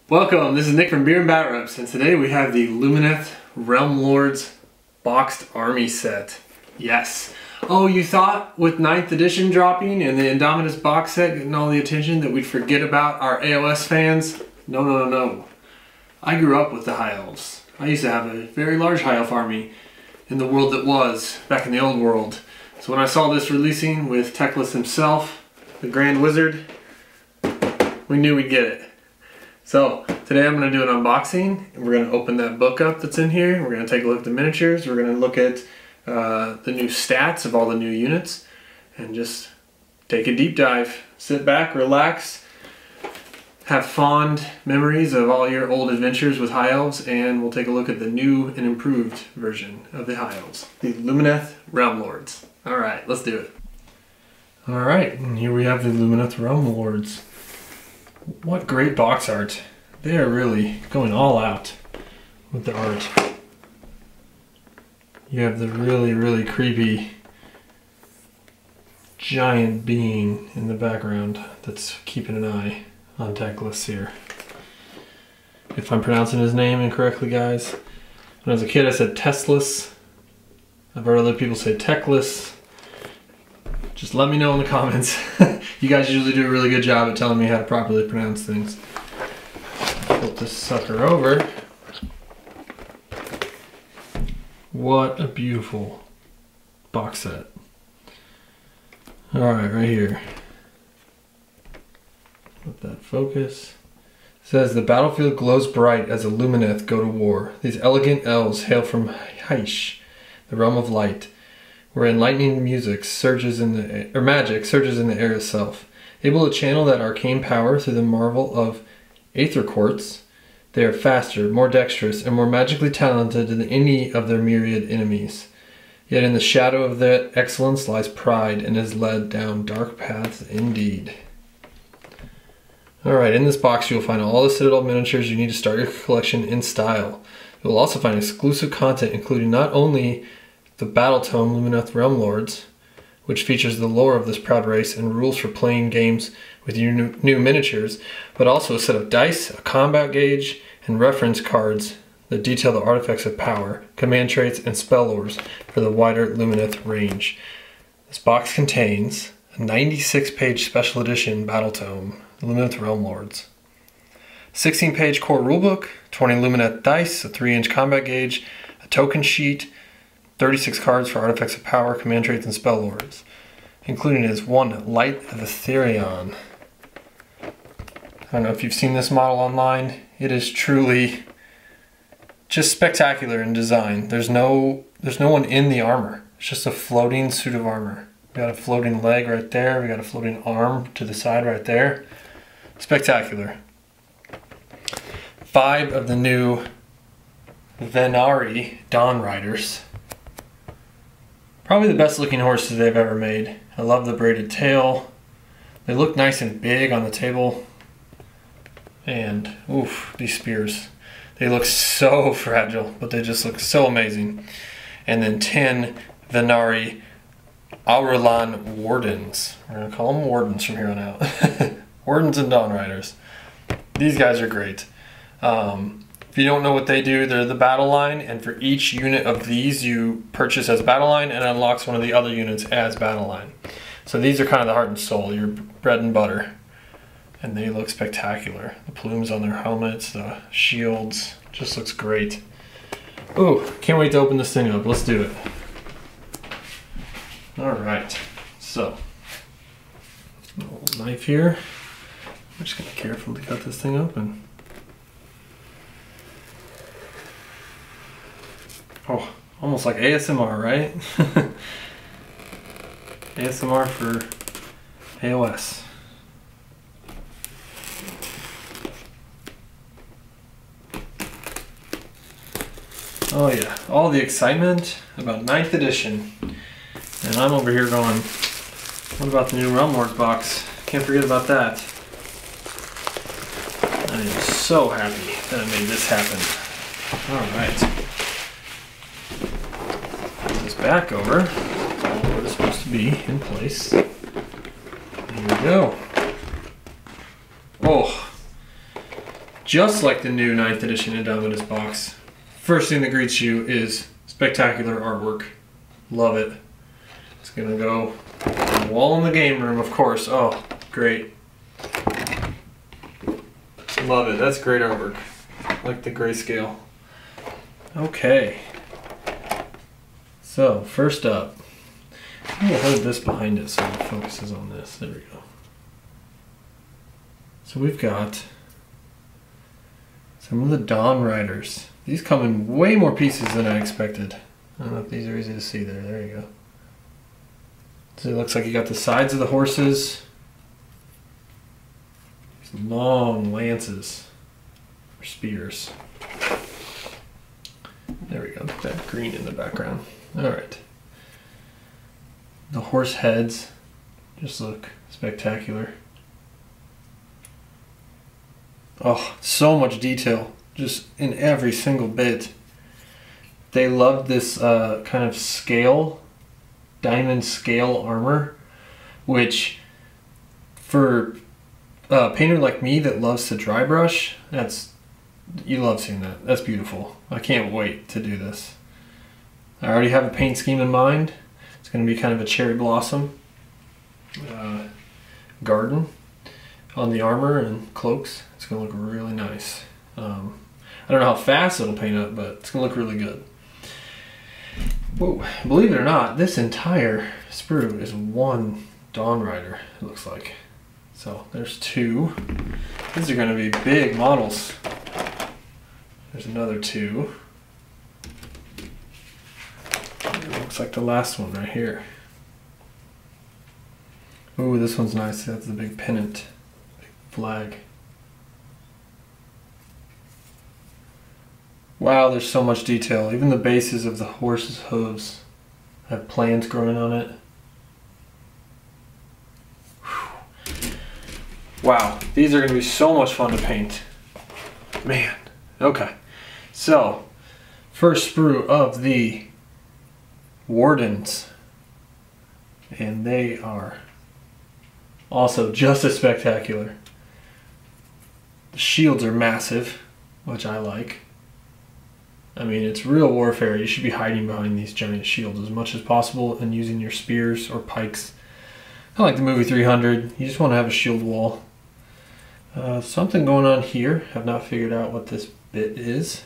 Welcome, this is Nick from Beer and Bat Reps, and today we have the Lumineth Realm Lords Boxed Army Set. Yes. Oh, you thought with 9th edition dropping and the Indominus box set getting all the attention that we'd forget about our AOS fans? No, no, no, no. I grew up with the High Elves. I used to have a very large High Elf army in the world that was, back in the old world. So when I saw this releasing with Teclis himself, the Grand Wizard, we knew we'd get it. So today I'm going to do an unboxing, and we're going to open that book up that's in here. We're going to take a look at the miniatures. We're going to look at the new stats of all the new units and just take a deep dive. Sit back, relax, have fond memories of all your old adventures with High Elves, and we'll take a look at the new and improved version of the High Elves, the Lumineth Realm Lords. Alright, let's do it. Alright, and here we have the Lumineth Realm Lords. What great box art. They are really going all out with the art. You have the really creepy giant being in the background that's keeping an eye on Teclis here. If I'm pronouncing his name incorrectly, guys. When I was a kid I said Teslis. I've heard other people say Teclis. Just let me know in the comments. You guys usually do a really good job at telling me how to properly pronounce things. Flip this sucker over. What a beautiful box set. Alright, right here. Let that focus. It says, the battlefield glows bright as the Lumineth go to war. These elegant elves hail from Heish, the realm of light, where enlightening music surges in the magic surges in the air itself. Able to channel that arcane power through the marvel of Aether Quartz, they are faster, more dexterous, and more magically talented than any of their myriad enemies. Yet in the shadow of that excellence lies pride, and is led down dark paths indeed. Alright, in this box you'll find all the Citadel miniatures you need to start your collection in style. You'll also find exclusive content including not only the Battle Tome Lumineth Realm Lords, which features the lore of this proud race and rules for playing games with your new miniatures, but also a set of dice, a combat gauge, and reference cards that detail the artifacts of power, command traits, and spell lores for the wider Lumineth range. This box contains a 96-page special edition Battle Tome, Lumineth Realm Lords, 16-page core rulebook, 20 Lumineth dice, a 3-inch combat gauge, a token sheet, 36 cards for artifacts of power, command traits, and spell lords, including is one Light of Aetherion. I don't know if you've seen this model online. It is truly just spectacular in design. There's no one in the armor. It's just a floating suit of armor. We got a floating leg right there. We got a floating arm to the side right there. Spectacular. 5 of the new Venari Dawn Riders. Probably the best looking horses they've ever made. I love the braided tail. They look nice and big on the table. And, oof, these spears. They look so fragile, but they just look so amazing. And then 10 Venari Auralan Wardens. We're going to call them Wardens from here on out. Wardens and Dawn Riders. These guys are great. If you don't know what they do, they're the battle line, and for each unit of these you purchase as battle line and unlocks one of the other units as battle line. So these are kind of the heart and soul, your bread and butter. And they look spectacular. The plumes on their helmets, the shields, just looks great. Ooh, can't wait to open this thing up. Let's do it. Alright, so, a little knife here. I'm just going to carefully cut this thing open. Oh, almost like ASMR, right? ASMR for AOS. Oh yeah, all the excitement about 9th edition. And I'm over here going, what about the new Realm Lords box? Can't forget about that. I am so happy that I made this happen. Alright. Back over, where it's supposed to be in place. Here we go. Oh, just like the new 9th edition Indominus box. First thing that greets you is spectacular artwork. Love it. It's gonna go on the wall in the game room, of course. Oh, great. Love it. That's great artwork. I like the grayscale. Okay. So, first up, I'm going to hold this behind it so it focuses on this. There we go. So we've got some of the Dawn Riders. These come in way more pieces than I expected. I don't know if these are easy to see there. There you go. So it looks like you got the sides of the horses. These long lances or spears. There we go. That green in the background. Alright. The horse heads just look spectacular. Oh, so much detail just in every single bit. They loved this kind of scale, diamond scale armor, which for a painter like me that loves to dry brush, you love seeing that. That's beautiful. I can't wait to do this. I already have a paint scheme in mind. It's going to be kind of a cherry blossom garden on the armor and cloaks. It's going to look really nice. I don't know how fast it'll paint up, but it's going to look really good. Whoa, believe it or not, this entire sprue is one Dawn Rider, it looks like. So there's two. These are going to be big models. There's another two. It looks like the last one right here. Ooh, this one's nice. That's the big pennant, big flag. Wow, there's so much detail. Even the bases of the horse's hooves have plants growing on it. Whew. Wow, these are going to be so much fun to paint. Man, okay. So, first sprue of the Wardens. And they are also just as spectacular. The shields are massive, which I like. I mean, it's real warfare. You should be hiding behind these giant shields as much as possible and using your spears or pikes. I like the movie 300. You just want to have a shield wall. Something going on here. I've not figured out what this bit is.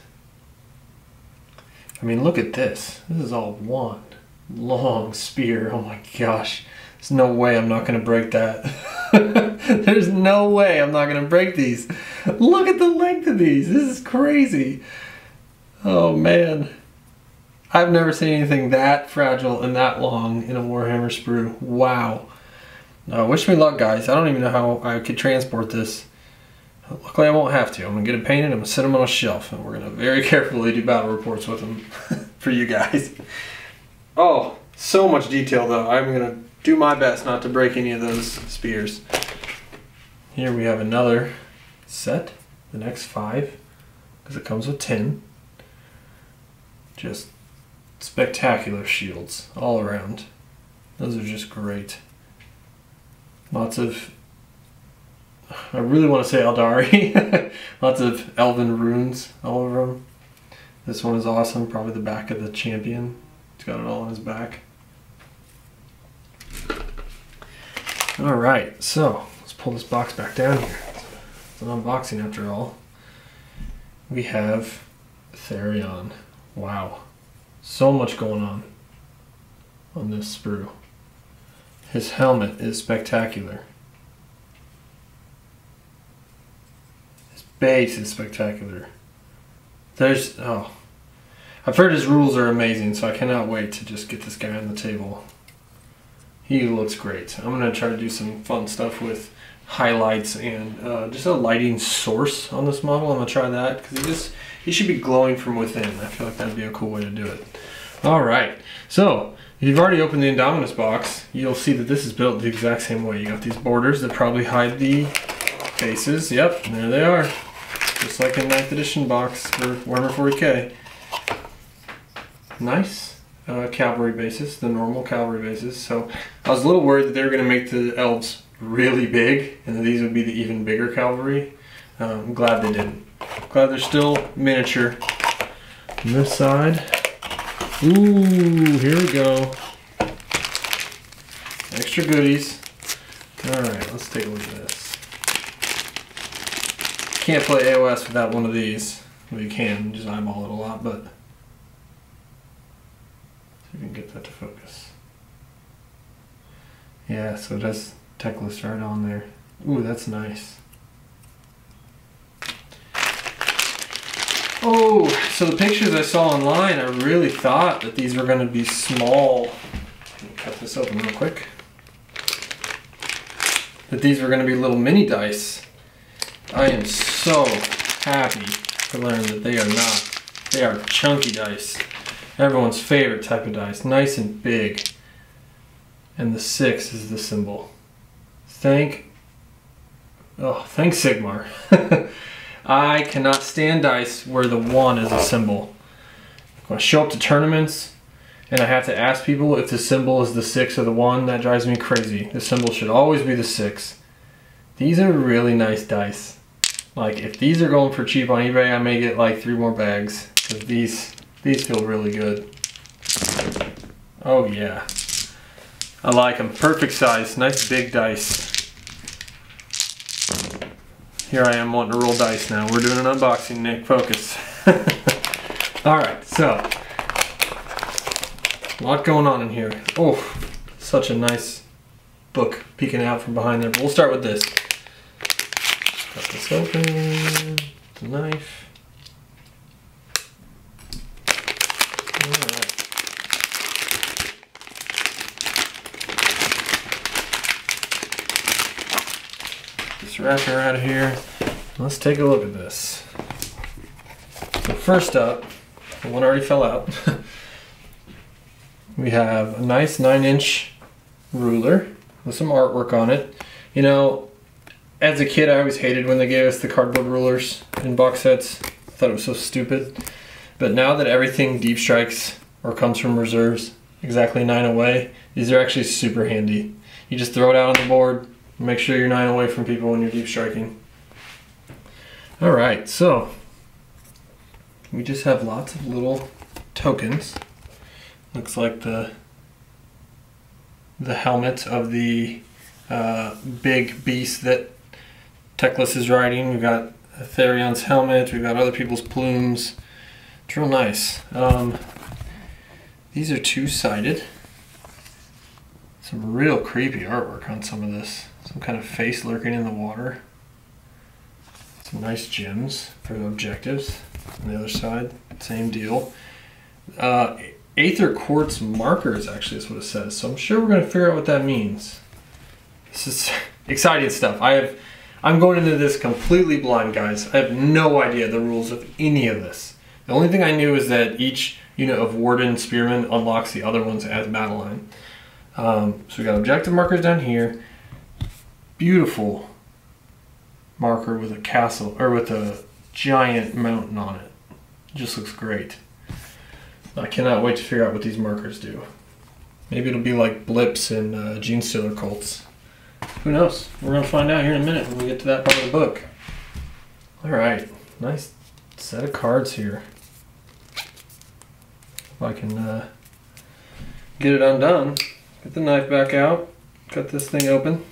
I mean, look at this. This is all one long spear. Oh my gosh. There's no way I'm not going to break that. There's no way I'm not going to break these. Look at the length of these. This is crazy. Oh man, I've never seen anything that fragile and that long in a Warhammer sprue. Wow. Wish me luck, guys. I don't even know how I could transport this. Luckily I won't have to. I'm going to get it painted, I'm going to set them on a shelf, and we're going to very carefully do battle reports with them for you guys. Oh, so much detail though. I'm going to do my best not to break any of those spears. Here we have another set, the next 5, because it comes with 10. Just spectacular shields all around. Those are just great. Lots of, I really want to say Eldari. Lots of elven runes all over them. This one is awesome. Probably the back of the champion. He's got it all on his back. Alright, so let's pull this box back down here. It's an unboxing after all. We have Therion. Wow, so much going on this sprue. His helmet is spectacular. His base is spectacular. I've heard his rules are amazing, so I cannot wait to just get this guy on the table. He looks great. I'm going to try to do some fun stuff with highlights and just a lighting source on this model. I'm going to try that because he should be glowing from within. I feel like that'd be a cool way to do it. Alright, so if you've already opened the Indominus box, you'll see that this is built the exact same way. You got these borders that probably hide the bases. Yep, there they are. Just like in 9th edition box for Warhammer 40k. Nice cavalry bases, the normal cavalry bases. So I was a little worried that they were going to make the elves really big and that these would be the even bigger cavalry. I'm glad they didn't. Glad they're still miniature. On this side. Ooh, here we go. Extra goodies. Alright, let's take a look at this. Can't play AOS without one of these. Well, you can, just eyeball it a lot, but see if you can get that to focus. Yeah, so it has tech list right on there. Ooh, that's nice. Oh, so the pictures I saw online, I really thought that these were going to be small. Let me cut this open real quick. That these were going to be little mini dice. I am so happy to learn that they are not. They are chunky dice. Everyone's favorite type of dice. Nice and big. And the 6 is the symbol. Thank Sigmar. I cannot stand dice where the 1 is a symbol. When I show up to tournaments and I have to ask people if the symbol is the 6 or the 1, that drives me crazy. The symbol should always be the 6. These are really nice dice. Like, if these are going for cheap on eBay, I may get like 3 more bags. Because these feel really good. Oh yeah. I like them. Perfect size. Nice big dice. Here I am wanting to roll dice now. We're doing an unboxing, Nick. Focus. Alright, so. A lot going on in here. Oh, such a nice book peeking out from behind there. But we'll start with this. Cut this open. The knife. Alright. This wrapper out of here. Let's take a look at this. So first up, the one already fell out. We have a nice 9-inch ruler with some artwork on it. You know, as a kid I always hated when they gave us the cardboard rulers in box sets. I thought it was so stupid. But now that everything deep strikes or comes from reserves exactly 9 away, these are actually super handy. You just throw it out on the board. Make sure you're 9 away from people when you're deep striking. Alright, so we just have lots of little tokens. Looks like the helmet of the big beast that Teclis is riding. We've got Therion's helmet, we've got other people's plumes. It's real nice. These are two-sided. Some real creepy artwork on some of this. Some kind of face lurking in the water. Some nice gems for the objectives. On the other side, same deal. Aether Quartz markers, actually, is what it says. So I'm sure we're going to figure out what that means. This is exciting stuff. I'm going into this completely blind, guys. I have no idea the rules of any of this. The only thing I knew is that each unit of Warden Spearmen unlocks the other ones as battle line. So we got objective markers down here. Beautiful marker with a castle, or with a giant mountain on it. Just looks great. I cannot wait to figure out what these markers do. Maybe it'll be like blips in Gene Stealer cults. Who knows? We're going to find out here in a minute when we get to that part of the book. Alright, nice set of cards here. If I can get it undone. Get the knife back out. Cut this thing open.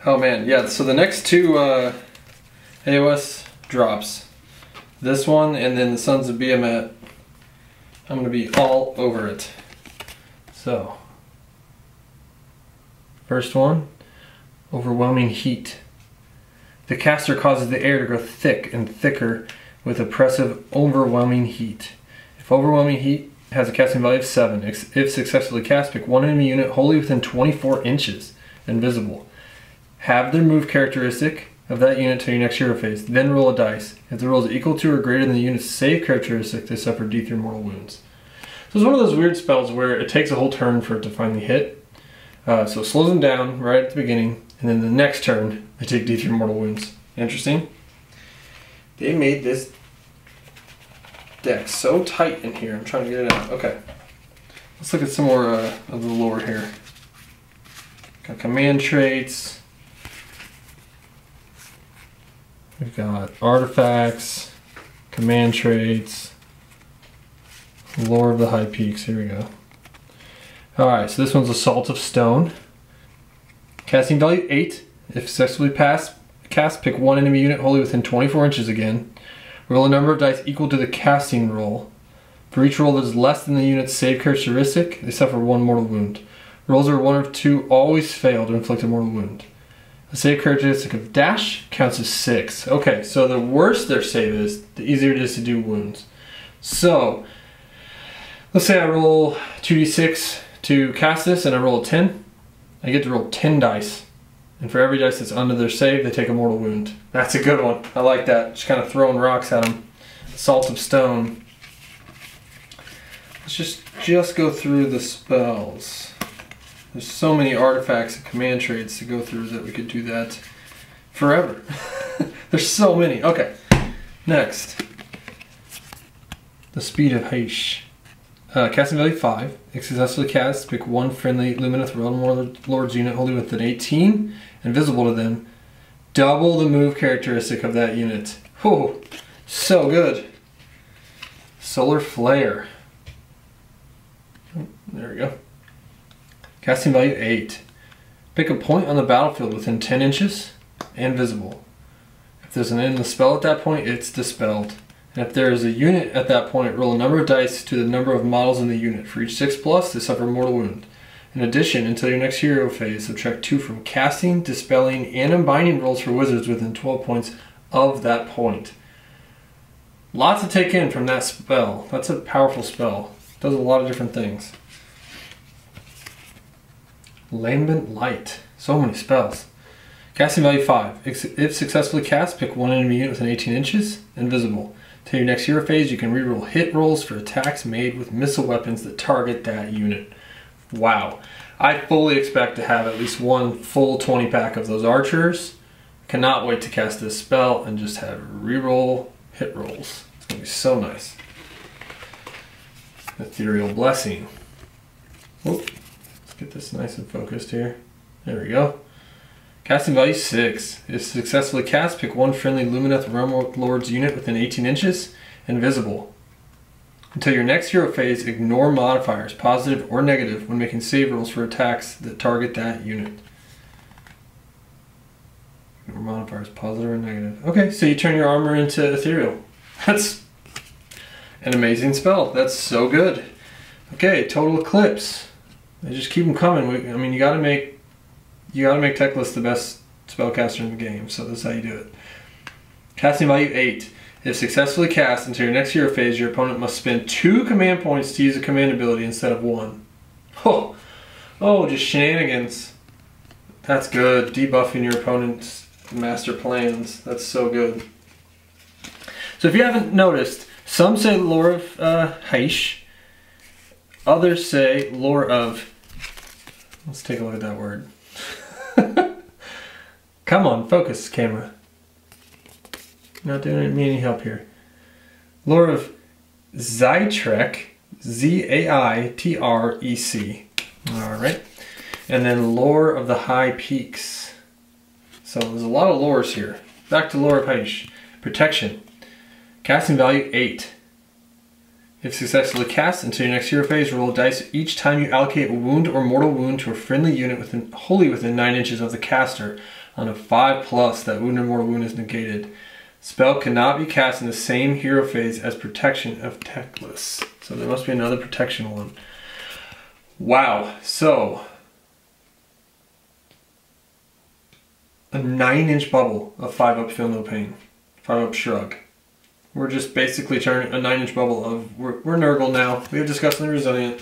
Oh man, yeah, so the next two AOS drops. This one and then the Sons of Behemat. I'm going to be all over it. So, first one, overwhelming heat. The caster causes the air to grow thick and thicker with oppressive, overwhelming heat. If overwhelming heat has a casting value of 7, if successfully cast, pick one enemy unit wholly within 24 inches, invisible. Have their move characteristic of that unit to your next hero phase, then roll a dice. If the roll is equal to or greater than the unit's save characteristic, they suffer D3 mortal wounds. So it's one of those weird spells where it takes a whole turn for it to finally hit. So it slows them down right at the beginning, and then the next turn, they take D3 mortal wounds. Interesting. They made this deck so tight in here. I'm trying to get it out. Okay. Let's look at some more of the lore here. Got command traits. We've got artifacts, command traits, lore of the high peaks. Here we go. Alright, so this one's Assault of Stone. Casting value 8. If successfully cast, pick one enemy unit wholly within 24 inches again. Roll a number of dice equal to the casting roll. For each roll that is less than the unit's save characteristic, they suffer 1 mortal wound. Rolls are 1 or 2 always fail to inflict a mortal wound. The save characteristic of dash counts as 6. Okay, so the worse their save is, the easier it is to do wounds. So, let's say I roll 2d6 to cast this and I roll a 10. I get to roll 10 dice. And for every dice that's under their save, they take a mortal wound. That's a good one. I like that. Just kind of throwing rocks at them. Assault of Stone. Let's just go through the spells. There's so many artifacts and command traits to go through that we could do that forever. There's so many. Okay. Next. The Speed of Heish. Casting value 5. If successfully cast, pick one friendly Lumineth Realm Lord's unit wholly within 18 and visible to them. Double the move characteristic of that unit. Oh, so good. Solar Flare. Oh, there we go. Casting value 8. Pick a point on the battlefield within 10 inches and visible. If there's an end in the spell at that point, it's dispelled. And if there is a unit at that point, roll a number of dice to the number of models in the unit. For each 6+, they suffer a mortal wound. In addition, until your next hero phase, subtract 2 from casting, dispelling, and unbinding rolls for wizards within 12 points of that point. Lots to take in from that spell. That's a powerful spell. It does a lot of different things. Lambent Light. So many spells. Casting value 5. If successfully cast, pick one enemy unit within 18 inches and visible. Till your next hero phase, you can reroll hit rolls for attacks made with missile weapons that target that unit. Wow. I fully expect to have at least one full 20 pack of those archers. Cannot wait to cast this spell and just have reroll hit rolls. It's going to be so nice. Ethereal Blessing. Whoop. Let's get this nice and focused here. There we go. Casting value 6. If successfully cast, pick one friendly Lumineth Realm Lord's unit within 18 inches and visible. Until your next hero phase, ignore modifiers, positive or negative, when making save rolls for attacks that target that unit. Ignore modifiers, positive or negative. Okay, so you turn your armor into ethereal. That's an amazing spell. That's so good. Okay, Total Eclipse. They just keep them coming. I mean, you gotta make Teclis the best spellcaster in the game, so this is how you do it. Casting value 8. If successfully cast until your next hero phase, your opponent must spend 2 command points to use a command ability instead of 1. Oh, just shenanigans. That's good. Debuffing your opponent's master plans. That's so good. So if you haven't noticed, some say lore of Heish. Others say lore of... Let's take a look at that word. Come on, focus, camera. Not doing me any help here. Lore of Zytrek, Z-A-I-T-R-E-C. Alright. And then lore of the high peaks. So there's a lot of lores here. Back to lore of Heish. Protection. Casting value 8. If successfully cast until your next hero phase, roll a dice each time you allocate a wound or mortal wound to a friendly unit wholly within 9 inches of the caster. On a 5+, that wound or mortal wound is negated. Spell cannot be cast in the same hero phase as Protection of Teclis. So there must be another protection one. Wow, so a 9-inch bubble of 5-up Feel No Pain, 5-up Shrug. We're just basically turning a 9-inch bubble of, we're Nurgle now. We have Disgustingly Resilient.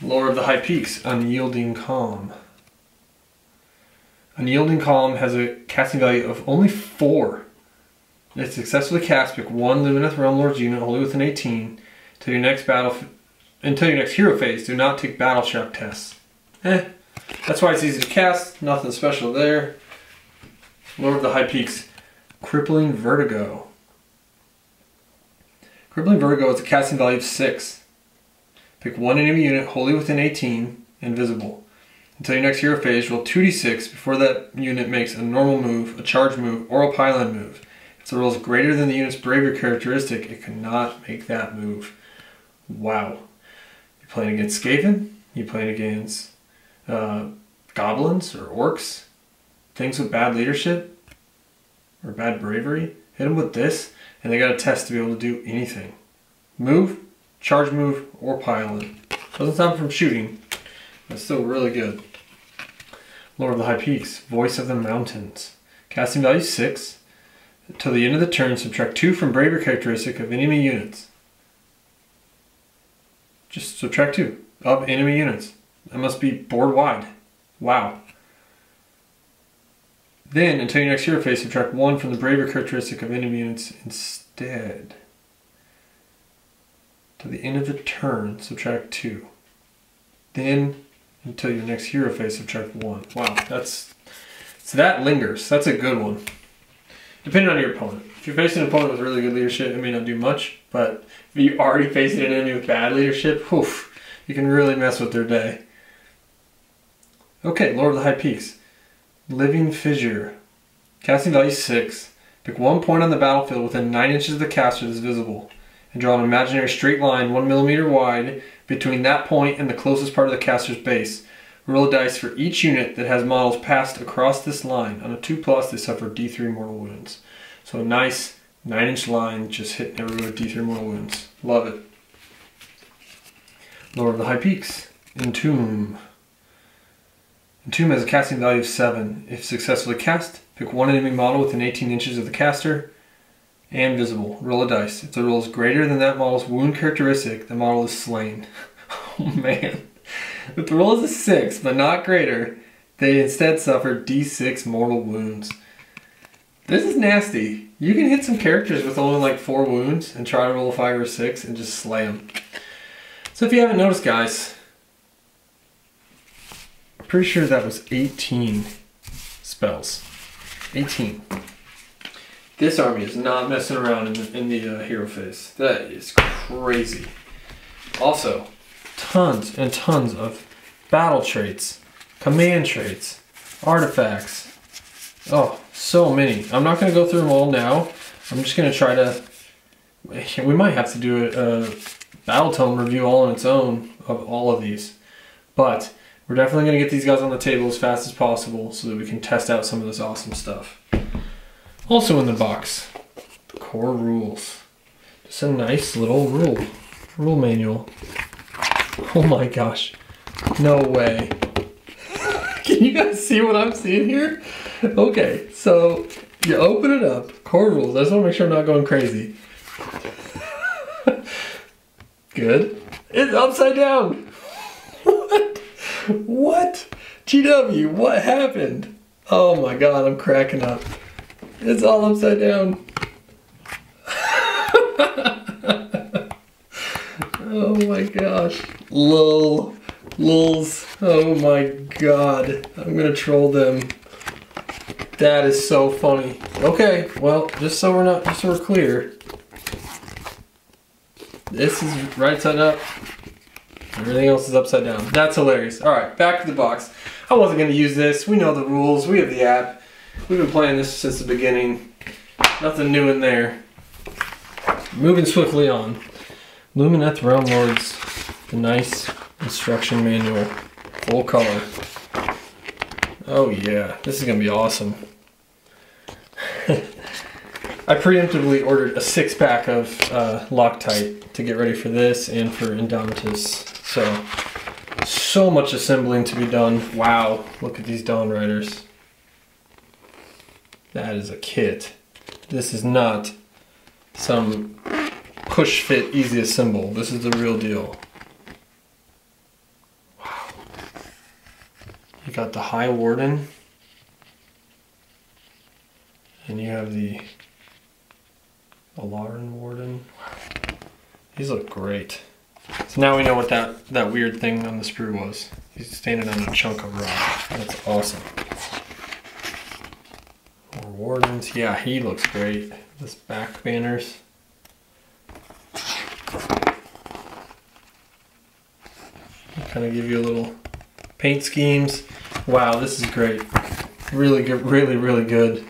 Lore of the High Peaks, Unyielding Calm. Unyielding Calm has a casting value of only 4. If successfully cast, pick one Lumineth Realm Lord's unit wholly within 18 until your next hero phase. Do not take battle shock tests. That's why it's easy to cast. Nothing special there. Lore of the High Peaks, Crippling Vertigo. Crippling Vertigo is a casting value of 6. Pick one enemy unit wholly within 18 and visible. Until your next hero phase, roll 2d6 before that unit makes a normal move, a charge move, or a pylon move. If the roll is greater than the unit's bravery characteristic, it cannot make that move. Wow. You're playing against Skaven, you're playing against goblins or orcs, things with bad leadership or bad bravery. Hit them with this, and they got a test to be able to do anything. Move, charge move, or pylon. Doesn't stop them from shooting, but still really good. Lord of the High Peaks, Voice of the Mountains. Casting value 6. Until the end of the turn, subtract 2 from bravery characteristic of enemy units. Just subtract 2 of enemy units. That must be board wide. Wow. Then, until your next hero phase, subtract 1 from the bravery characteristic of enemy units instead. To the end of the turn, subtract 2. Then, until your next hero phase, subtract 1. Wow, so that lingers. That's a good one. Depending on your opponent. If you're facing an opponent with really good leadership, it may not do much, but if you're already facing an enemy with bad leadership, oof, you can really mess with their day. Okay, Lord of the High Peaks. Living Fissure. Casting value 6. Pick 1 point on the battlefield within 9 inches of the caster that's visible, and draw an imaginary straight line 1 millimeter wide between that point and the closest part of the caster's base. Roll a dice for each unit that has models passed across this line. On a 2+, they suffer D3 mortal wounds. So a nice 9-inch line just hitting everyone with D3 mortal wounds. Love it. Lord of the High Peaks. Entomb. Entomb has a casting value of 7. If successfully cast, pick 1 enemy model within 18 inches of the caster and visible. Roll a dice. If the roll is greater than that model's wound characteristic, the model is slain. Oh man. If the roll is a 6, but not greater, they instead suffer D6 mortal wounds. This is nasty. You can hit some characters with only like 4 wounds and try to roll a 5 or 6 and just slay them. So if you haven't noticed, guys, I'm pretty sure that was 18 spells. 18. This army is not messing around in the hero phase. That is crazy. Also, tons and tons of battle traits, command traits, artifacts. Oh, so many. I'm not going to go through them all now. I'm just going to try to... We might have to do a battle tome review all on its own of all of these. But we're definitely going to get these guys on the table as fast as possible so that we can test out some of this awesome stuff. Also in the box, the core rules. Just a nice little rule manual. Oh my gosh, no way. Can you guys see what I'm seeing here? Okay, so you open it up, core rules. I just want to make sure I'm not going crazy. Good. It's upside down. What? What? GW, what happened? Oh my god, I'm cracking up. It's all upside down. Oh my gosh. Lol. Lols. Oh my god. I'm gonna troll them. That is so funny. Okay, well, just so we're clear. This is right side up. Everything else is upside down. That's hilarious. Alright, back to the box. I wasn't gonna use this. We know the rules. We have the app. We've been playing this since the beginning. Nothing new in there. Moving swiftly on. Lumineth Realm Lords. The nice instruction manual. Full color. Oh yeah, this is gonna be awesome. I preemptively ordered a 6-pack of Loctite to get ready for this and for Indomitus. So much assembling to be done. Wow, look at these Dawn Riders. That is a kit. This is not some push fit easy assemble. This is the real deal. Wow. You got the High Warden. And you have the Alaran Warden. Wow. These look great. So now we know what that weird thing on the sprue was. He's standing on a chunk of rock. That's awesome. More Wardens. Yeah, he looks great. This back banners. Kind of give you a little paint schemes. Wow, this is great. Really good, really good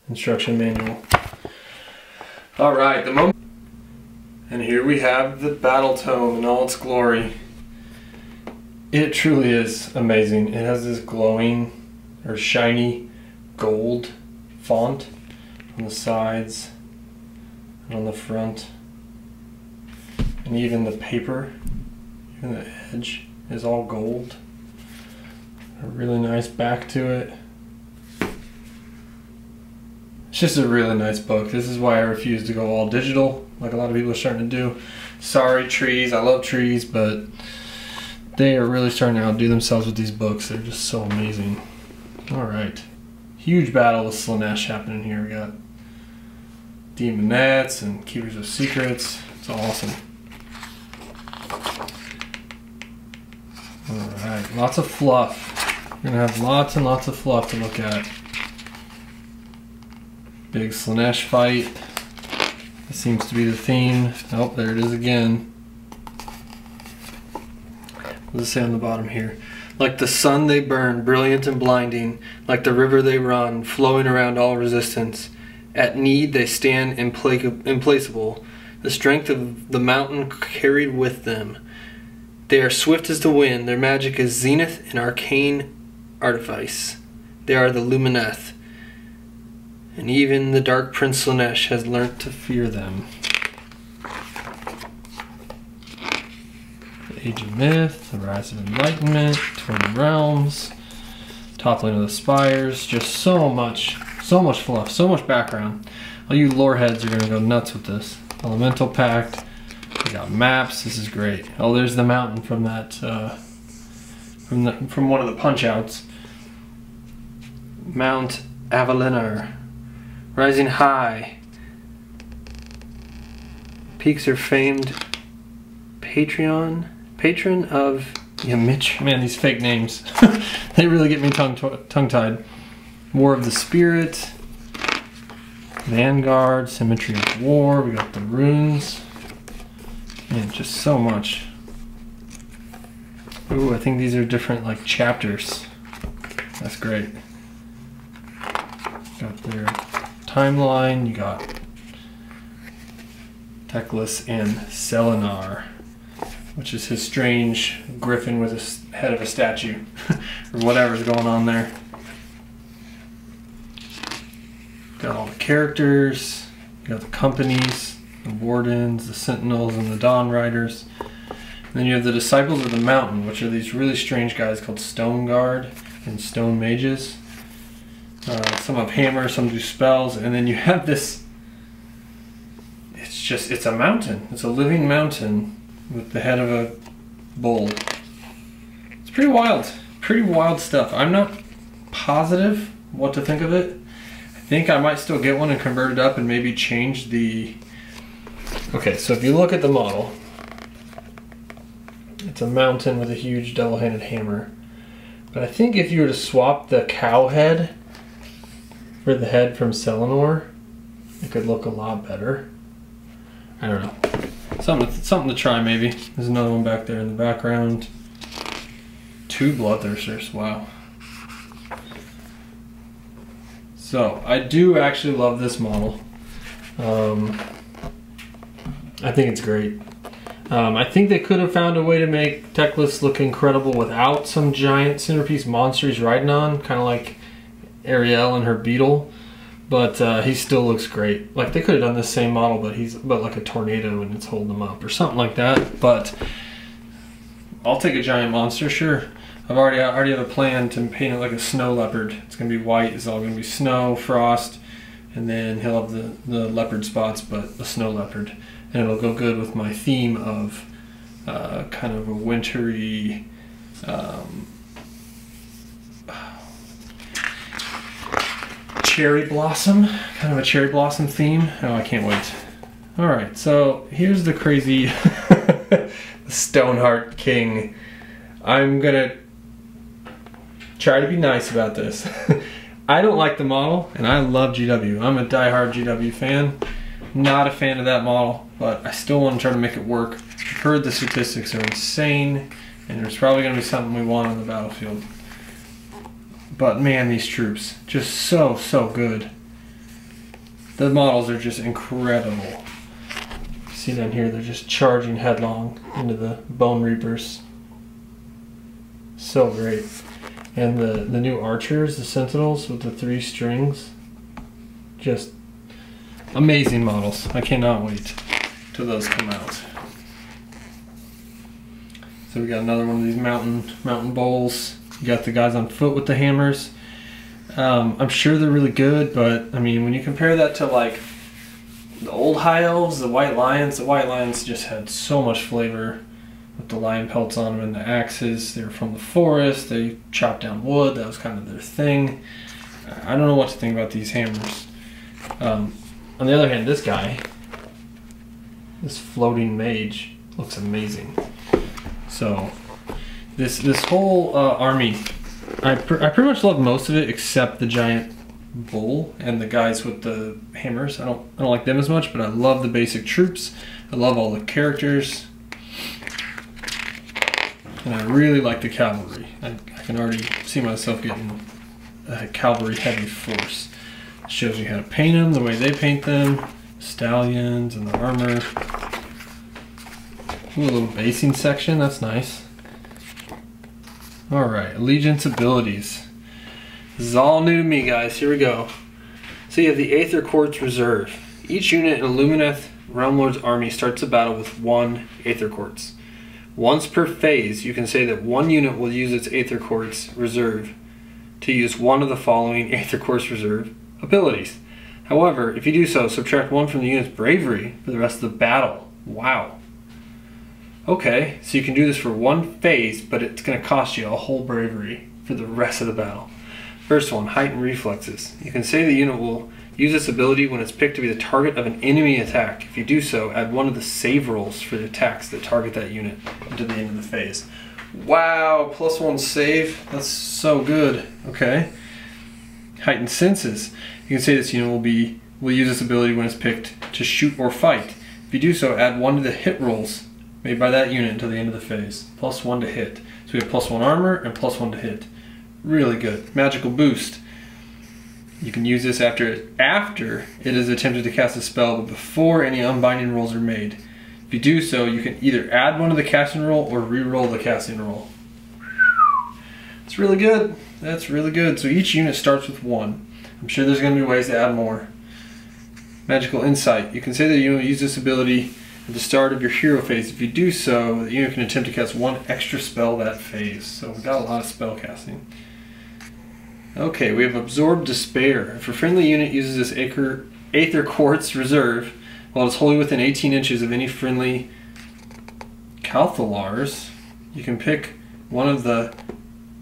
instruction manual. All right, the moment. And here we have the Battle Tome in all its glory. It truly is amazing. It has this glowing or shiny gold font on the sides and on the front. And even the paper, even the edge is all gold. A really nice back to it. It's just a really nice book. This is why I refuse to go all digital, like a lot of people are starting to do. Sorry, trees. I love trees, but they are really starting to outdo themselves with these books. They're just so amazing. All right. Huge battle with Luminesce happening here. We got Demonettes and Keepers of Secrets. It's awesome. All right. Lots of fluff. We're going to have lots and lots of fluff to look at. Big Luminesce fight. This seems to be the theme. Oh, there it is again. What does it say on the bottom here? Like the sun they burn, brilliant and blinding. Like the river they run, flowing around all resistance. At need they stand implacable. The strength of the mountain carried with them. They are swift as the wind. Their magic is zenith and arcane artifice. They are the Lumineth. And even the Dark Prince Luminesce has learnt to fear them. The Age of Myth, the Rise of Enlightenment, Twin Realms, Toppling of the Spires, just so much fluff, so much background. All you lore heads are gonna go nuts with this. Elemental Pact, we got maps, this is great. Oh, there's the mountain from that, from one of the punch outs. Mount Avalinar. Rising high. Peaks are famed patron of Mitch. Man, these fake names. They really get me tongue-tied. War of the Spirit. Vanguard. Symmetry of War. We got the runes. Man, just so much. Ooh, I think these are different like chapters. That's great. Got their timeline, you got Teclis and Selenar, which is his strange griffin with a head of a statue, or whatever's going on there. Got all the characters, you got the companies, the Wardens, the Sentinels, and the Dawn Riders. And then you have the Disciples of the Mountain, which are these really strange guys called Stone Guard and Stone Mages. Some have hammers, some do spells, and then you have this, it's a mountain. It's a living mountain with the head of a bull. It's pretty wild stuff. I'm not positive what to think of it. I think I might still get one and convert it up and maybe change the... Okay, so if you look at the model, it's a mountain with a huge double-handed hammer. But I think if you were to swap the cow head for the head from Selenar, it could look a lot better. I don't know. Something to try maybe. There's another one back there in the background. 2 Bloodthirsters, wow. So, I do actually love this model. I think it's great. I think they could have found a way to make Teclis look incredible without some giant centerpiece monster he's riding on, kind of like Ariel and her beetle, but he still looks great. Like they could have done the same model, but like a tornado and it's holding him up or something like that. But I'll take a giant monster, sure. I already have a plan to paint it like a snow leopard. It's gonna be white. It's all gonna be snow, frost, and then he'll have the leopard spots, but a snow leopard, and it'll go good with my theme of kind of a wintry. Cherry blossom, kind of a cherry blossom theme. Oh, I can't wait. All right, so here's the crazy Stoneheart King. I'm gonna try to be nice about this. I don't like the model, and I love GW. I'm a diehard GW fan. Not a fan of that model, but I still want to try to make it work. I've heard the statistics are insane. And there's probably going to be something we want on the battlefield. But man, these troops, just so good. The models are just incredible. See down here, they're just charging headlong into the Bone Reapers. So great. And the new archers, the sentinels with the 3 strings. Just amazing models. I cannot wait till those come out. So we got another one of these mountain bowls. You got the guys on foot with the hammers. I'm sure they're really good, but I mean, when you compare that to like the old High Elves, the White Lions just had so much flavor with the lion pelts on them and the axes. They were from the forest. They chopped down wood. That was kind of their thing. I don't know what to think about these hammers. On the other hand, this guy, this floating mage, looks amazing. So this whole army, I pretty much love most of it except the giant bull and the guys with the hammers. I don't like them as much, but I love the basic troops. I love all the characters, and I really like the cavalry. I can already see myself getting a cavalry heavy force. It shows you how to paint them, the way they paint them, stallions and the armor. Ooh, a little basing section, that's nice. Alright, allegiance abilities. This is all new to me, guys. Here we go. So you have the Aether Quartz Reserve. Each unit in a Lumineth Realm Lord's army starts a battle with 1 Aether Quartz. Once per phase, you can say that 1 unit will use its Aether Quartz Reserve to use one of the following Aether Quartz Reserve abilities. However, if you do so, subtract 1 from the unit's bravery for the rest of the battle. Wow. Okay, so you can do this for 1 phase, but it's going to cost you a whole bravery for the rest of the battle. First one, Heightened Reflexes. You can say the unit will use this ability when it's picked to be the target of an enemy attack. If you do so, add 1 of the save rolls for the attacks that target that unit into the end of the phase. Wow, +1 save. That's so good. Okay. Heightened Senses. You can say this unit will use this ability when it's picked to shoot or fight. If you do so, add 1 to the hit rolls made by that unit until the end of the phase. +1 to hit. So we have +1 armor and +1 to hit. Really good. Magical Boost. You can use this after it is attempted to cast a spell, but before any unbinding rolls are made. If you do so, you can either add 1 to the casting roll or re-roll the casting roll. It's really good. That's really good. So each unit starts with 1. I'm sure there's going to be ways to add more. Magical Insight. You can say that you will use this ability at the start of your hero phase. If you do so, the unit can attempt to cast 1 extra spell that phase. So we've got a lot of spell casting. Okay, we have Absorb Despair. If a friendly unit uses this Aether Quartz Reserve while it's wholly within 18 inches of any friendly Calthalars, you can pick 1 of the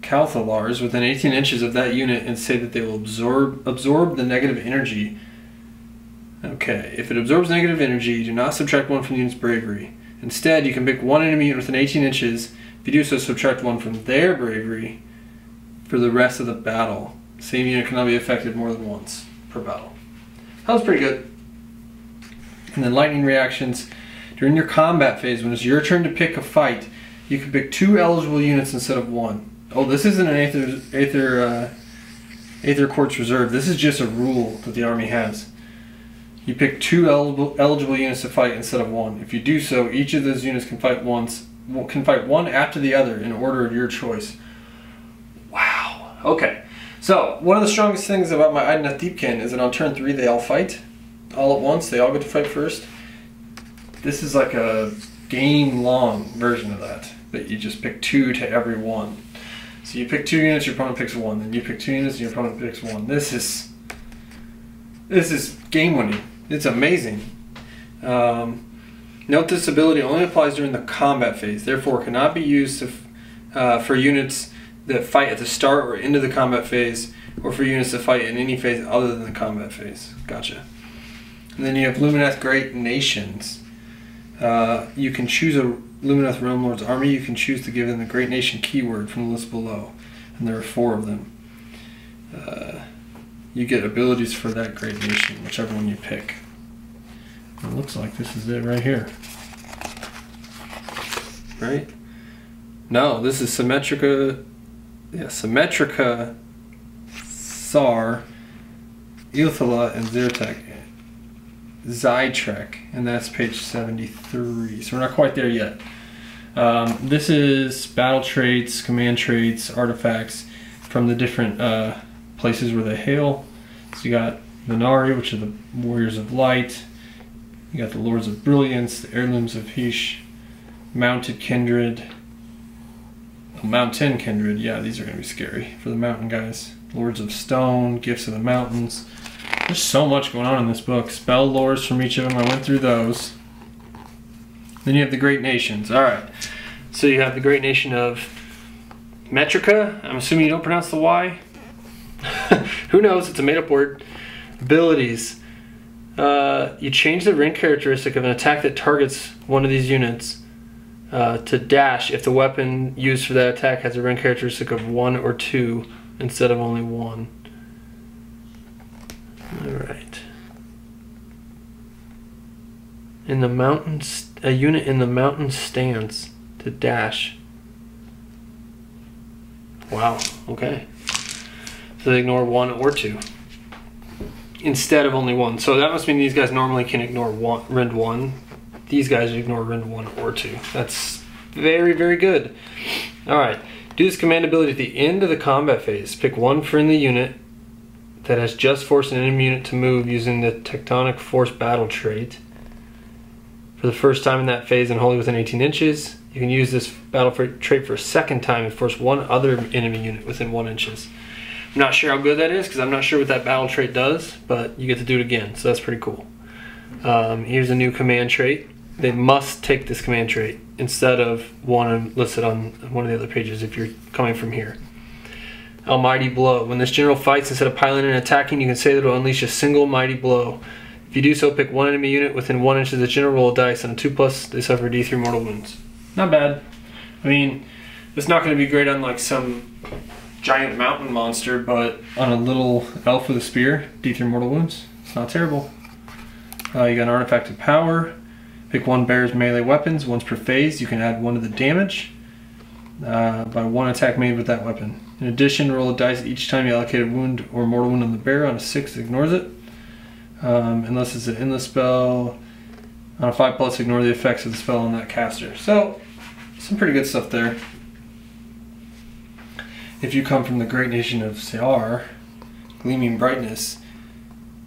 Calthalars within 18 inches of that unit and say that they will absorb the negative energy. Okay, if it absorbs negative energy, do not subtract 1 from the unit's bravery. Instead, you can pick 1 enemy unit within 18 inches. If you do so, subtract 1 from their bravery for the rest of the battle. Same unit cannot be affected more than once per battle. That was pretty good. And then lightning reactions. During your combat phase, when it's your turn to pick a fight, you can pick 2 eligible units instead of 1. Oh, this isn't an Aether Quartz Reserve. This is just a rule that the army has. You pick 2 eligible units to fight instead of 1. If you do so, each of those units can fight one after the other in order of your choice. Wow. Okay. So, one of the strongest things about my Idoneth Deepkin is that on turn 3 they all fight all at once. They all get to fight first. This is like a game-long version of that. But you just pick 2 to every 1. So you pick 2 units, your opponent picks 1. Then you pick 2 units, and your opponent picks 1. This is game-winning. It's amazing. Note this ability only applies during the combat phase, therefore cannot be used for units that fight at the start or into the combat phase, or for units that fight in any phase other than the combat phase. Gotcha. And then you have Lumineth Great Nations. You can choose a Lumineth Realm Lord's army. You can choose to give them the Great Nation keyword from the list below, and there are 4 of them. You get abilities for that Great Nation, whichever one you pick. It looks like this is it right here. Right? No, this is Symmetrica. Yeah, Symmetrica, Sar, Euthala, and Zytrek, and that's page 73. So we're not quite there yet. This is battle traits, command traits, artifacts from the different places where they hail. So you got Minari, which are the Warriors of Light. You got the Lords of Brilliance, the Heirlooms of Heesh, Mounted Kindred. Mountain Kindred, yeah, these are going to be scary for the mountain guys. Lords of Stone, Gifts of the Mountains. There's so much going on in this book. Spell lores from each of them, I went through those. Then you have the Great Nations. Alright, so you have the Great Nation of Metrica. I'm assuming you don't pronounce the Y. Who knows, it's a made up word. Abilities. You change the rank characteristic of an attack that targets one of these units to dash if the weapon used for that attack has a rank characteristic of 1 or 2 instead of only 1. Alright. In the mountains, a unit in the mountain stance to dash. Wow, okay. So they ignore 1 or 2 instead of only 1. So that must mean these guys normally can ignore rend 1. These guys ignore rend 1 or 2. That's very, very good. Alright, do this commandability at the end of the combat phase. Pick one friendly unit that has just forced an enemy unit to move using the Tectonic Force battle trait. For the first time in that phase and wholly within 18 inches, you can use this battle trait for a second time and force one other enemy unit within 1 inches. I'm not sure how good that is because I'm not sure what that battle trait does, but you get to do it again, so that's pretty cool. Here's a new command trait. They must take this command trait instead of one listed on one of the other pages if you're coming from here. Almighty Blow. When this general fights, instead of piling and attacking, you can say that it will unleash a single mighty blow. If you do so, pick one enemy unit within 1 inch of the general, roll a dice. On a 2+, they suffer D3 mortal wounds. Not bad. I mean, it's not going to be great on like some giant mountain monster, but on a little elf with a spear, D3 mortal wounds. It's not terrible. You got an artifact of power. Pick one bear's melee weapons. Once per phase, you can add 1 to the damage by 1 attack made with that weapon. In addition, roll a dice each time you allocate a wound or mortal wound on the bear. On a 6, it ignores it. Unless it's an endless spell. On a 5+, ignore the effects of the spell on that caster. So, some pretty good stuff there. If you come from the great nation of Sar, Gleaming Brightness,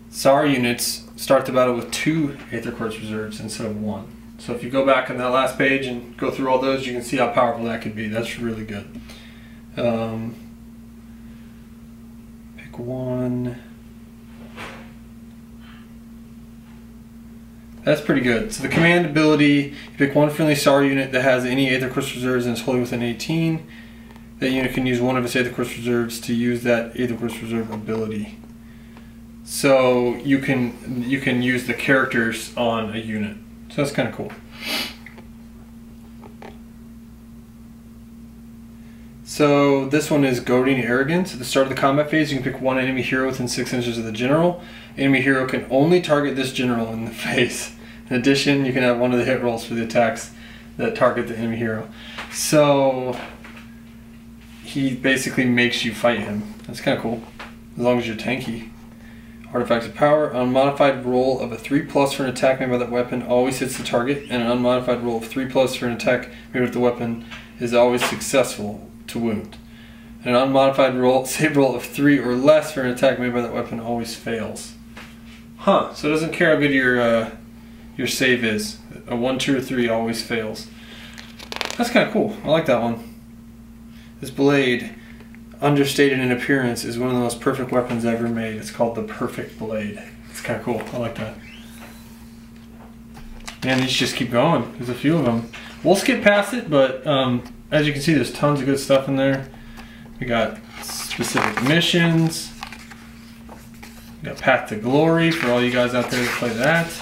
Sar units start the battle with 2 Aether Quartz reserves instead of 1. So if you go back on that last page and go through all those, you can see how powerful that could be. That's really good. Pick one. That's pretty good. So the command ability, you pick one friendly Sar unit that has any Aether Quartz reserves and is wholly within 18. That unit can use one of its Aether Quartz reserves to use that Aether Quartz reserve ability. So you can use the characters on a unit. So that's kind of cool. So this one is Goading Arrogance. At the start of the combat phase, you can pick one enemy hero within 6 inches of the general. Enemy hero can only target this general in the face. In addition, you can have 1 of the hit rolls for the attacks that target the enemy hero. So he basically makes you fight him. That's kind of cool, as long as you're tanky. Artifacts of Power. Unmodified roll of a 3+ for an attack made by that weapon always hits the target, and an unmodified roll of 3+ for an attack made with the weapon is always successful to wound. And an unmodified save roll of 3 or less for an attack made by that weapon always fails. Huh, so it doesn't care how good your save is. A 1, 2, or 3 always fails. That's kind of cool. I like that one. This blade, understated in appearance, is one of the most perfect weapons ever made. It's called the Perfect Blade. It's kind of cool. I like that. Man, these just keep going. There's a few of them. We'll skip past it, but as you can see, there's tons of good stuff in there. We got specific missions. We got Path to Glory for all you guys out there that play that.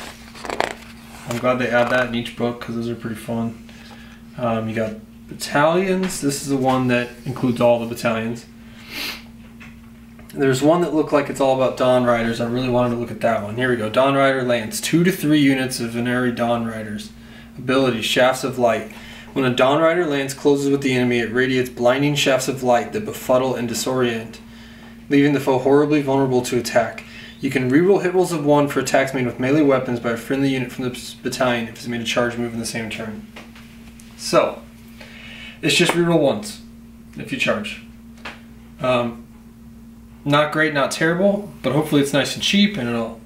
I'm glad they add that in each book because those are pretty fun. You got Battalions. This is the one that includes all the battalions. There's one that looked like it's all about Dawn Riders. I really wanted to look at that one. Here we go. Dawn Rider Lance. 2 to 3 units of Venari Dawn Riders. Ability, Shafts of Light. When a Dawn Rider lance closes with the enemy, it radiates blinding shafts of light that befuddle and disorient, leaving the foe horribly vulnerable to attack. You can reroll hit rolls of 1 for attacks made with melee weapons by a friendly unit from the battalion if it's made a charge move in the same turn. So, it's just reroll once if you charge. Not great, not terrible, but hopefully it's nice and cheap, and they'll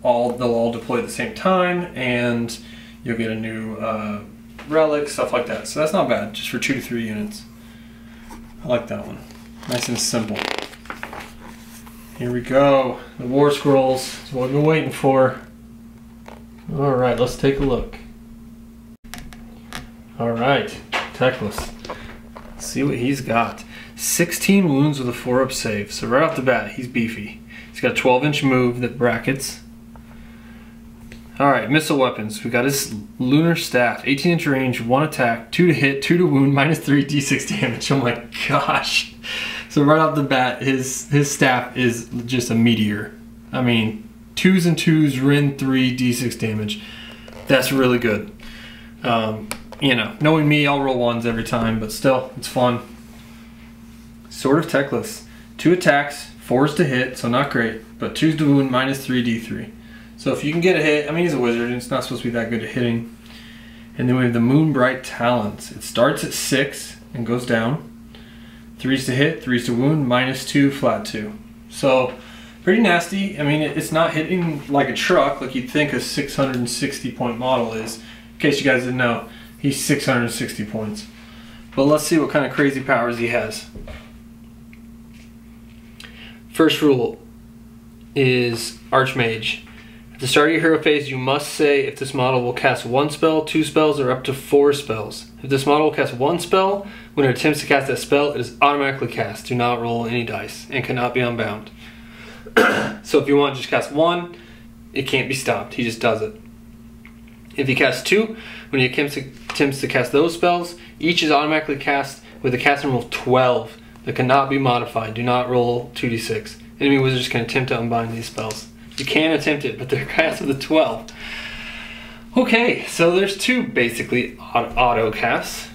all deploy at the same time, and you'll get a new relic, stuff like that. So that's not bad, just for 2 to 3 units. I like that one. Nice and simple. Here we go. The War Scrolls. That's what we've been waiting for. Alright, let's take a look. Alright, Teclis. Let's see what he's got. 16 wounds with a 4-up save. So right off the bat, he's beefy. He's got a 12-inch move that brackets. Alright, missile weapons. We got his Lunar Staff. 18-inch range, 1 attack, 2 to hit, 2 to wound, -3 d6 damage. Oh my gosh. So right off the bat, his staff is just a meteor. I mean, 2s and 2s, Rin 3, d6 damage. That's really good. You know, knowing me, I'll roll 1s every time, but still, it's fun. Sword of Teclis. 2 attacks, 4s to hit, so not great, but 2s to wound, -3 d3. So if you can get a hit, I mean, he's a wizard, and it's not supposed to be that good at hitting. And then we have the Moonbright Talons. It starts at 6 and goes down. 3s to hit, 3s to wound, -2, flat 2. So, pretty nasty. I mean, it's not hitting like a truck, like you'd think a 660 point model is. In case you guys didn't know, he's 660 points. But let's see what kind of crazy powers he has. First rule is Archmage. At the start of your hero phase, you must say if this model will cast 1 spell, 2 spells, or up to 4 spells. If this model will cast 1 spell, when it attempts to cast that spell, it is automatically cast. Do not roll any dice, and cannot be unbound. So if you want to just cast 1, it can't be stopped. He just does it. If he casts 2, when he attempts to cast those spells, each is automatically cast with a casting roll of 12 that cannot be modified. Do not roll 2d6. Enemy wizards can attempt to unbind these spells. You can attempt it, but they're cast with a 12. Okay, so there's 2 basically auto casts.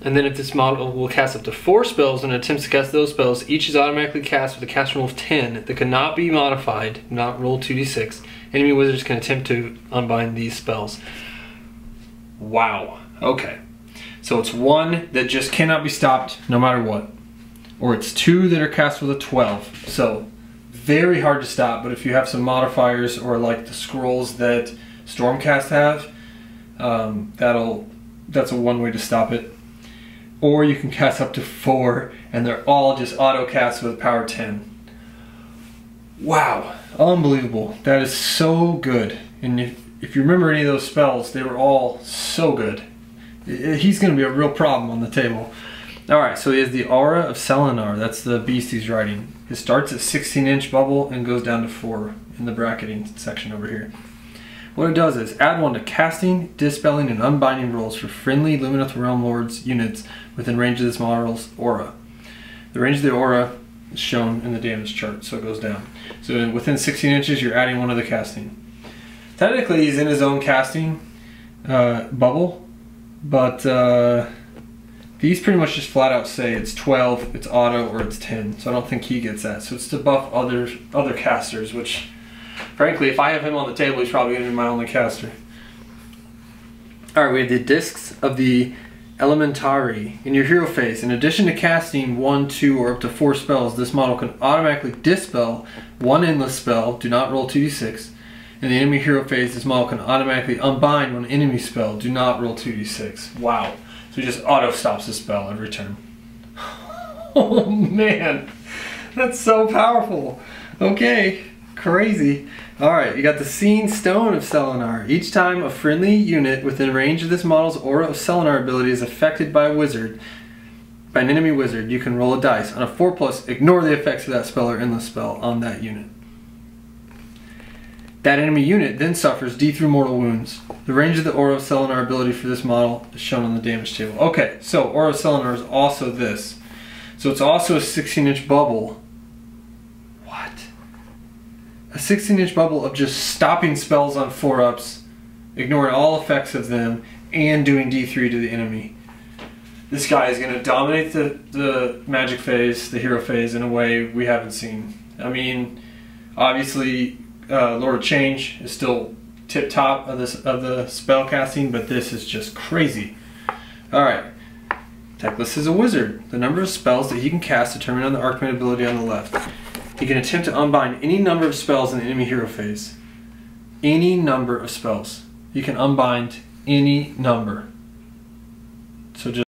And then if this model will cast up to 4 spells and attempts to cast those spells, each is automatically cast with a casting roll of 10 that cannot be modified. Not roll 2d6. Enemy wizards can attempt to unbind these spells. Wow. Okay. So it's 1 that just cannot be stopped no matter what. Or it's 2 that are cast with a 12. So very hard to stop, but if you have some modifiers or like the scrolls that Stormcast have, that's a 1 way to stop it. Or you can cast up to 4 and they're all just auto cast with power 10. Wow, unbelievable. That is so good. And if you remember any of those spells, they were all so good. He's going to be a real problem on the table. Alright, so he has the Aura of Selenar. That's the beast he's riding. It starts at 16-inch bubble and goes down to 4 in the bracketing section over here. What it does is add 1 to casting, dispelling, and unbinding rolls for friendly Lumineth Realm Lords units within range of this model's aura. The range of the aura is shown in the damage chart, so it goes down. So within 16 inches, you're adding 1 to the casting. Technically, he's in his own casting bubble, but these pretty much just flat out say it's 12, it's auto, or it's 10. So I don't think he gets that. So it's to buff other casters, which, frankly, if I have him on the table, he's probably going to be my only caster. Alright, we have the Discs of the Elementari. In your hero phase, in addition to casting 1, 2, or up to 4 spells, this model can automatically dispel 1 endless spell, do not roll 2d6. In the enemy hero phase, this model can automatically unbind 1 enemy spell, do not roll 2d6. Wow. So he just auto stops the spell every turn. Oh man, that's so powerful. Okay, crazy. Alright, you got the Seen Stone of Selenar. Each time a friendly unit within range of this model's Aura of Selenar ability is affected by an enemy wizard, you can roll a dice. On a 4+, ignore the effects of that spell or endless spell on that unit. That enemy unit then suffers D through mortal wounds. The range of the Aura of Selenar ability for this model is shown on the damage table. Okay, so Aura of Selenar is also this. So it's also a 16-inch bubble. What? A 16-inch bubble of just stopping spells on 4-ups, ignoring all effects of them, and doing D3 to the enemy. This guy is going to dominate the magic phase, the hero phase, in a way we haven't seen. I mean, obviously, Lord of Change is still tip top of the spell casting, but this is just crazy. All right, Teclis is a wizard. The number of spells that he can cast determined on the Archmage on the left. He can attempt to unbind any number of spells in the enemy hero phase. Any number of spells. You can unbind any number. So just